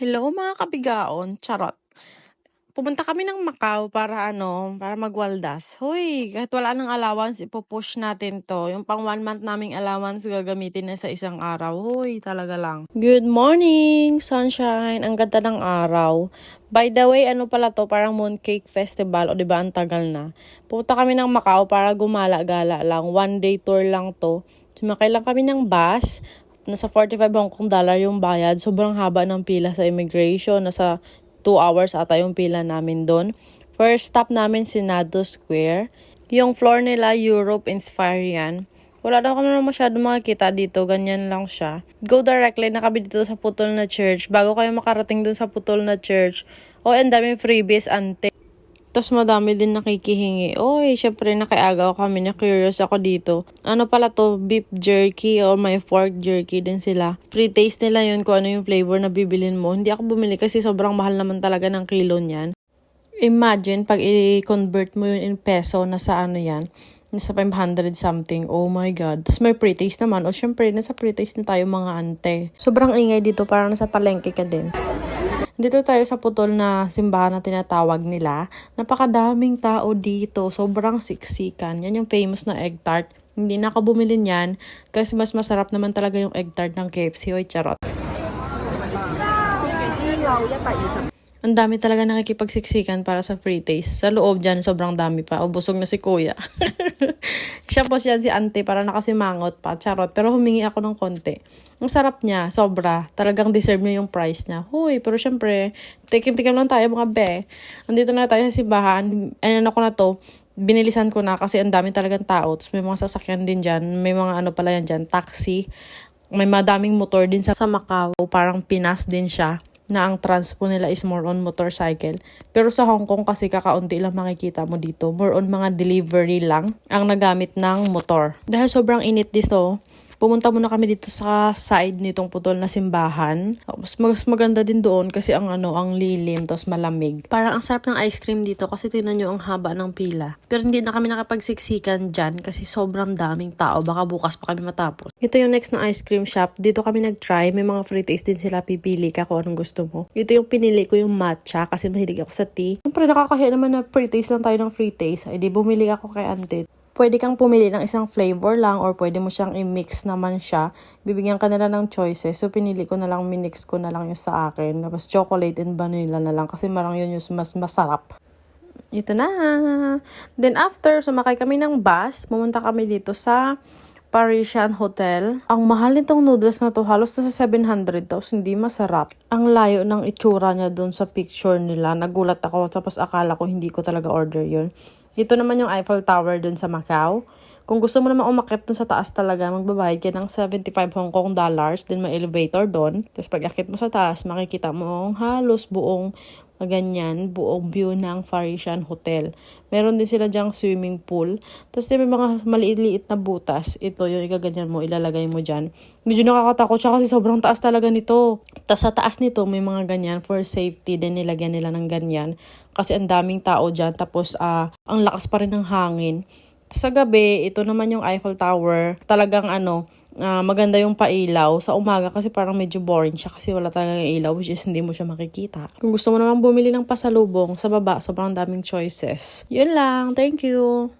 Hello mga kabigaon, charot. Pumunta kami ng Macau para para magwaldas. Hoy, kahit wala ng allowance, ipo-push natin to. Yung pang 1 month naming allowance gagamitin na sa isang araw. Hoy, talaga lang. Good morning, sunshine. Ang ganda ng araw. By the way, ano pala to? Parang Mooncake Festival. O diba, ang tagal na. Pumunta kami ng Macau para gumala-gala lang. 1 day tour lang to. Sumakay lang kami ng bus. Nasa 45 Hong Kong dollar yung bayad. Sobrang haba ng pila sa immigration. Nasa 2 hours ata yung pila namin doon. First stop namin Senado Square. Yung floor nila, Europe inspire yan. Wala daw kami naman masyado makikita dito. Ganyan lang siya. Go directly na kami dito sa Putol na Church. Bago kayo makarating dun sa Putol na Church. Oh, and daming freebies, ante. Tapos madami din nakikihingi. Oy, syempre nakiagaw kami na curious ako dito. Ano pala to? Beef jerky or may pork jerky din sila. Pre-taste nila yun kung ano yung flavor na bibilin mo. Hindi ako bumili kasi sobrang mahal naman talaga ng kilo niyan. Imagine pag i-convert mo yun in peso, nasa ano yan? Nasa 500 something. Oh my God. Tapos may pre-taste naman. O syempre, nasa pre-taste na tayo mga ante. Sobrang ingay dito. Parang nasa palengke ka din. Dito tayo sa putol na simbahan na tinatawag nila. Napakadaming tao dito. Sobrang siksikan. Yan yung famous na egg tart. Hindi na ako bumili niyan kasi mas masarap naman talaga yung egg tart ng KFC. Oy, charot. Ang dami talaga nakikipagsiksikan para sa free taste. Sa loob dyan, sobrang dami pa. O, busog na si kuya. Siya po siya si ante para nakasimangot pa. Charot. Pero humingi ako ng konti. Ang sarap niya. Sobra. Talagang deserve niya yung price niya. Huy, pero syempre, tikim-tikim lang tayo mga be. Andito na tayo sa simbahan. Ano ko na to. Binilisan ko na kasi ang dami talagang tao. Tapos may mga sasakyan din dyan. May mga ano pala yan dyan. Taxi. May madaming motor din sa Macau. Parang Pinas din siya na ang transpo nila is more on motorcycle. Pero sa Hong Kong kasi kakaunti lang makikita mo dito. More on mga delivery lang ang nagamit ng motor. Dahil sobrang init dito, pumunta muna kami dito sa side nitong putol na simbahan. Mas maganda din doon kasi ang lilim, tapos malamig. Parang ang sarap ng ice cream dito kasi tingnan nyo ang haba ng pila. Pero hindi na kami nakapagsiksikan dyan kasi sobrang daming tao. Baka bukas pa kami matapos. Ito yung next na ice cream shop. Dito kami nag-try. May mga free taste din sila. Pipili ka kung anong gusto mo. Ito yung pinili ko, yung matcha kasi mahilig ako sa tea. Siyempre nakakahiya naman na free taste lang tayo ng free taste. Ay di bumili ako kay auntie. Pwede kang pumili ng isang flavor lang or pwede mo siyang i-mix naman siya. Bibigyan ka nila ng choices. So, pinili ko na lang, minix ko na lang yung sa akin. Tapos, chocolate and vanilla na lang kasi marang yun yung mas masarap. Ito na. Then, after, sumakay kami ng bus. Pumunta kami dito sa Parisian Hotel. Ang mahal nitong noodles na to, halos na sa 700 daw. Hindi masarap. Ang layo ng itsura niya doon sa picture nila. Nagulat ako. Tapos, akala ko hindi ko talaga order yun. Ito naman yung Eiffel Tower dun sa Macau. Kung gusto mo naman umakyat dun sa taas talaga, magbabayad ka ng 75 Hong Kong dollars. Then may elevator dun. Tapos pag akit mo sa taas, makikita mo halos buong buong view ng Parisian Hotel. Meron din sila dyang swimming pool. Tapos may mga maliit-liit na butas. Ito yung igaganyan mo, ilalagay mo dyan. Medyo nakakatakot siya kasi sobrang taas talaga nito. Tapos sa taas nito, may mga ganyan for safety. Din nilagyan nila ng ganyan. Kasi ang daming tao dyan. Tapos ang lakas pa rin ng hangin. Sa gabi, ito naman yung Eiffel Tower. Talagang maganda yung pailaw. Sa umaga kasi parang medyo boring siya kasi wala talagang ilaw which is hindi mo siya makikita. Kung gusto mo naman bumili ng pasalubong, sa baba, sobrang daming choices. Yun lang. Thank you!